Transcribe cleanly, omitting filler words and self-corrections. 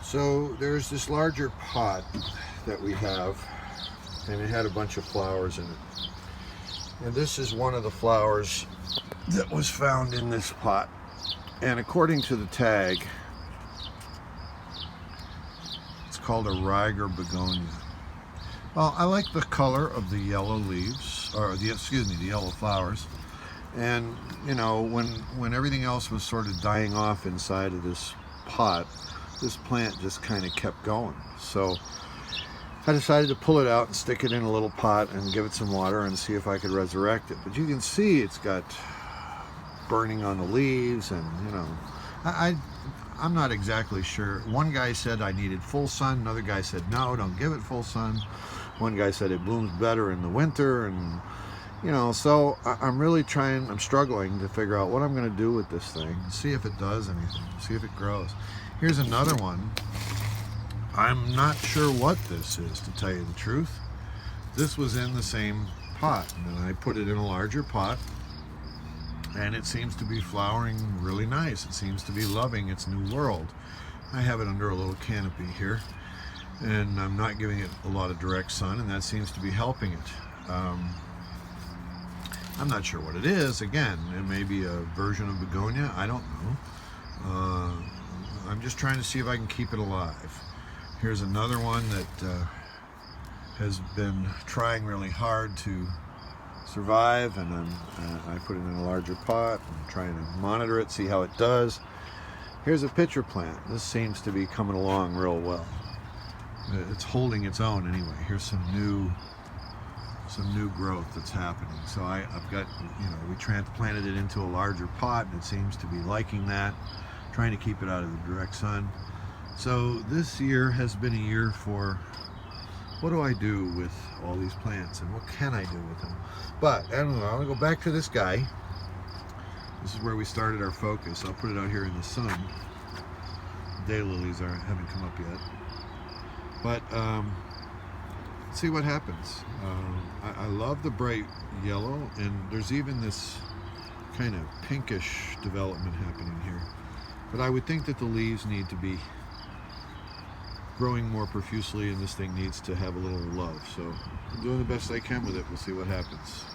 So there's this larger pot that we have, and it had a bunch of flowers in it. And this is one of the flowers that was found in this pot. And according to the tag, it's called a Reiger begonia. Well, I like the color of the yellow leaves, or the yellow flowers. And you know, when everything else was sort of dying off inside of this pot, this plant just kind of kept going. So I decided to pull it out and stick it in a little pot and give it some water and see if I could resurrect it. But you can see it's got burning on the leaves, and you know, I'm not exactly sure. One guy said I needed full sun, another guy said no, don't give it full sun. One guy said it blooms better in the winter, and you know, so I'm really I'm struggling to figure out what I'm going to do with this thing, see if it does anything, see if it grows. Here's another one. I'm not sure what this is, to tell you the truth. This was in the same pot, and then I put it in a larger pot, and it seems to be flowering really nice. It seems to be loving its new world. I have it under a little canopy here, and I'm not giving it a lot of direct sun, and that seems to be helping it. I'm not sure what it is. Again, it may be a version of begonia. I don't know. I'm just trying to see if I can keep it alive. Here's another one that has been trying really hard to survive, and I put it in a larger pot and trying to monitor it, see how it does. Here's a pitcher plant. This seems to be coming along real well. It's holding its own anyway. Here's some new growth that's happening. So I've got, you know, we transplanted it into a larger pot, and it seems to be liking that, trying to keep it out of the direct sun. So this year has been a year for what do I do with all these plants, and what can I do with them? But I don't know, I'm gonna go back to this guy. This is where we started our focus. I'll put it out here in the sun. Daylilies haven't come up yet. But let's see what happens. I love the bright yellow, and there's even this kind of pinkish development happening here. But I would think that the leaves need to be growing more profusely, and this thing needs to have a little love. So I'm doing the best I can with it. We'll see what happens.